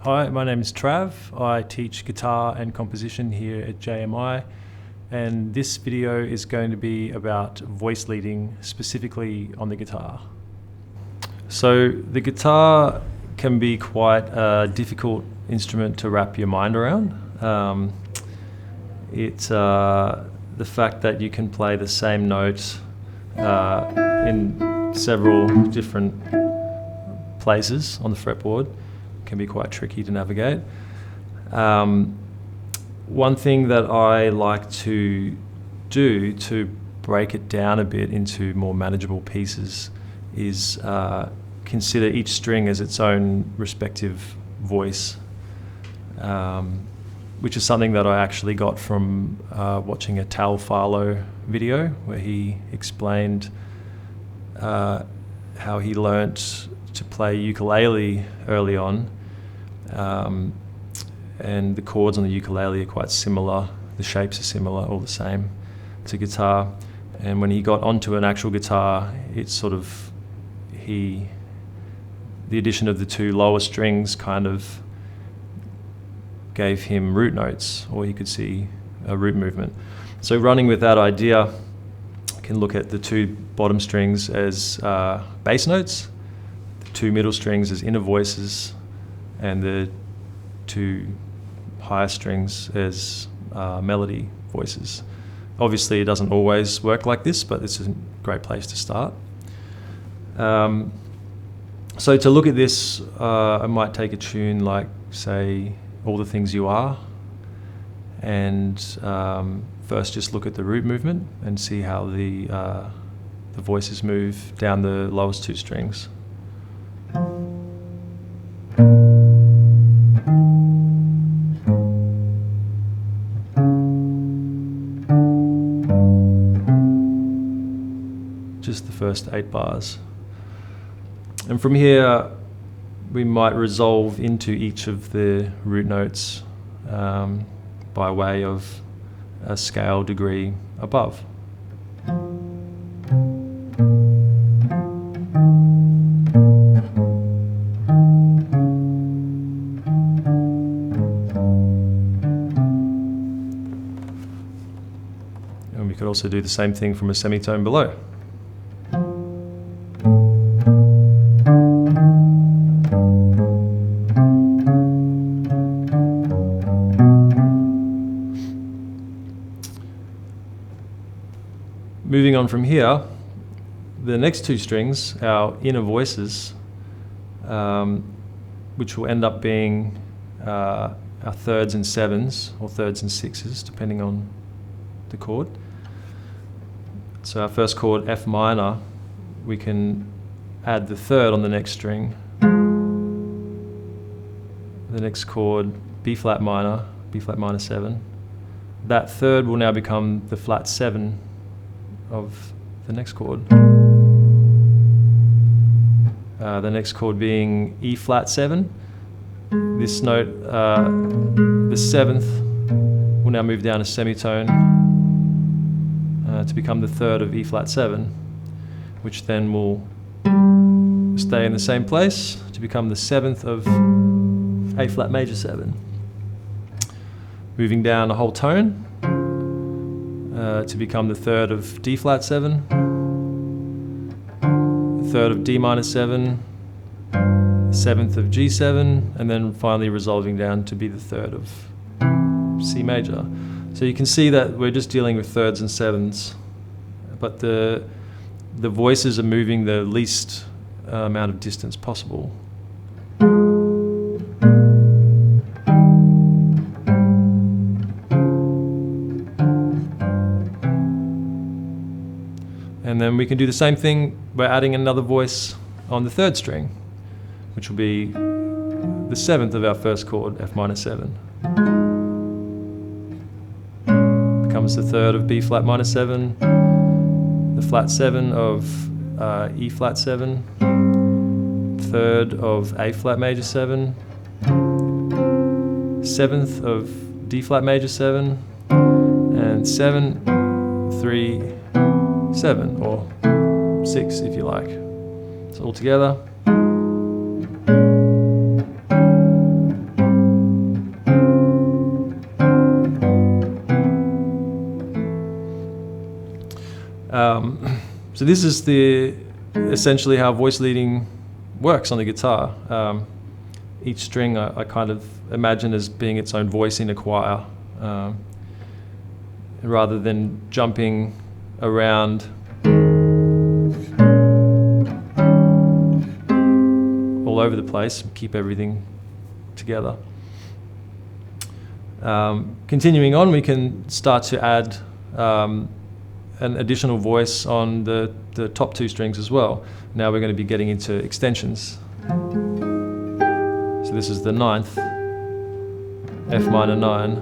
Hi, my name is Trav. I teach guitar and composition here at JMI, and this video is going to be about voice leading, specifically on the guitar. So the guitar can be quite a difficult instrument to wrap your mind around. It's the fact that you can play the same note in several different places on the fretboard can be quite tricky to navigate. One thing that I like to do to break it down a bit into more manageable pieces is consider each string as its own respective voice, which is something that I actually got from watching a Tal Farlow video where he explained how he learnt to play ukulele early on, and the chords on the ukulele are quite similar, the shapes are similar, all the same to guitar. And when he got onto an actual guitar, it's sort of the addition of the two lower strings kind of gave him root notes, or he could see a root movement. So running with that idea, you can look at the two bottom strings as bass notes, the two middle strings as inner voices, and the two higher strings as melody voices. Obviously it doesn't always work like this, but this is a great place to start. So to look at this, I might take a tune like, say, All the Things You Are, and first just look at the root movement and see how the voices move down the lowest two strings. Just the first 8 bars. And from here, we might resolve into each of the root notes by way of a scale degree above. And we could also do the same thing from a semitone below. Moving on from here, the next two strings, our inner voices, which will end up being our thirds and sevens, or thirds and sixes, depending on the chord. So our first chord, F minor, we can add the third on the next string. The next chord, B flat minor 7. That third will now become the flat 7 of the next chord. The next chord being E flat 7. This note, the 7th, will now move down a semitone to become the third of E flat 7, which then will stay in the same place to become the 7th of A flat major 7. Moving down a whole tone to become the third of D flat 7, the third of D minor 7, 7th of G7, and then finally resolving down to be the third of C major. So you can see that we're just dealing with thirds and sevens, but the voices are moving the least amount of distance possible. And then we can do the same thing by adding another voice on the third string, which will be the 7th of our first chord, F minor 7. Becomes the third of B flat minor 7, the flat 7 of E flat 7, third of A flat major 7, 7th of D flat major 7, and 7, 3, 7, or 6 if you like. So all together. So this is essentially how voice leading works on the guitar. Each string I kind of imagine as being its own voice in a choir, rather than jumping around all over the place, keep everything together. Continuing on, we can start to add an additional voice on the top 2 strings as well. Now we're going to be getting into extensions. So this is the 9th, F minor 9.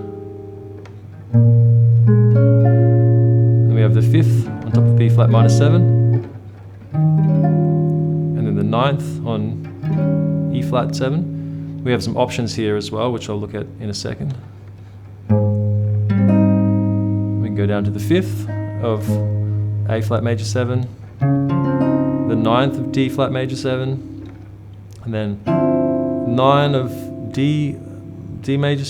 Then we have the 5th on top of B flat minor 7. And then the 9th on E flat 7. We have some options here as well, which I'll look at in a second. We can go down to the 5th of A flat major 7, the 9th of D flat major 7, and then 9 of D minor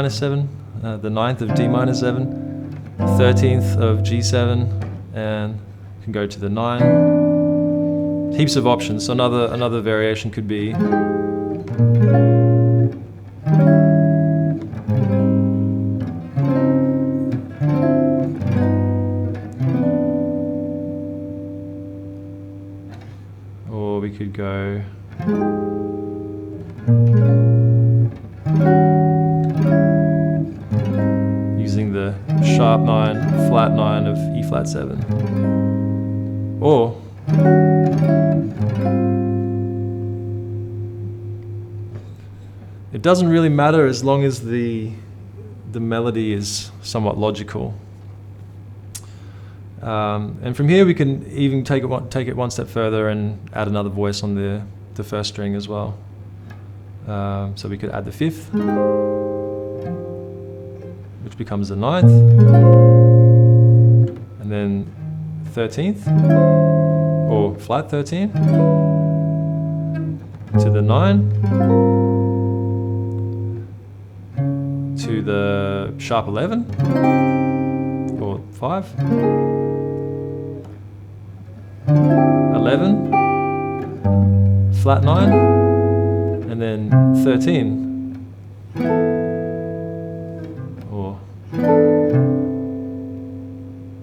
7, the 9th of D minor 7, 13th of G7, and can go to the 9. Heaps of options. So another variation could be we could go using the sharp 9, flat 9 of E flat 7. Or it doesn't really matter as long as the melody is somewhat logical. And from here we can even take it one step further and add another voice on the first string as well. So we could add the 5th, which becomes the 9th, and then 13th, or flat 13, to the 9, to the sharp 11, or 5, 11, flat 9, and then 13, or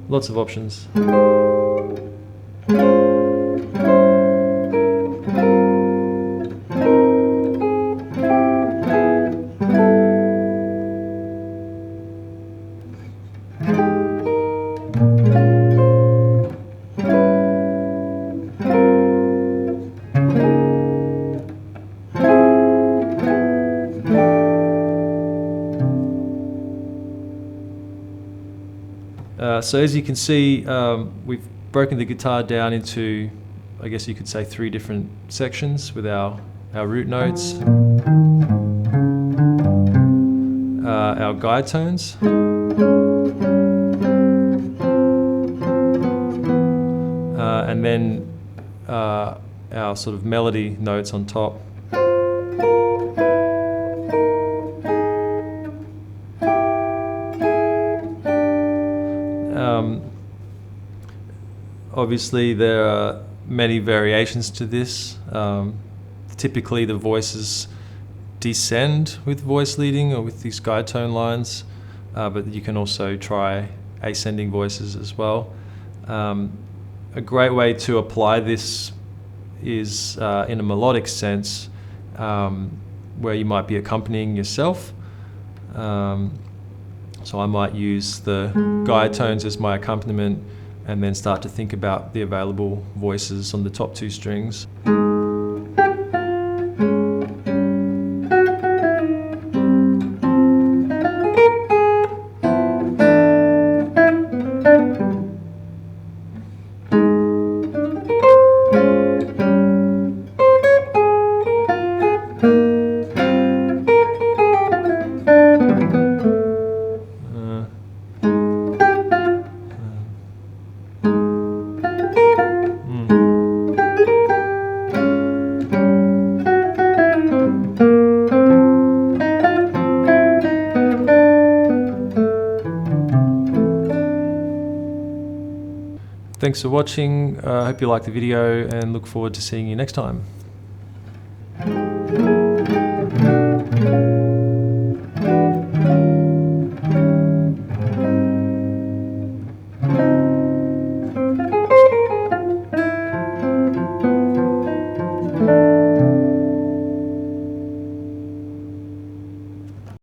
lots of options. So as you can see, we've broken the guitar down into, I guess you could say, 3 different sections with our root notes, our guide tones, and then our sort of melody notes on top. Obviously, there are many variations to this. Typically, the voices descend with voice leading or with these guide tone lines, but you can also try ascending voices as well. A great way to apply this is in a melodic sense, where you might be accompanying yourself. So I might use the guide tones as my accompaniment, and then start to think about the available voices on the top 2 strings. Thanks for watching. I hope you liked the video and look forward to seeing you next time.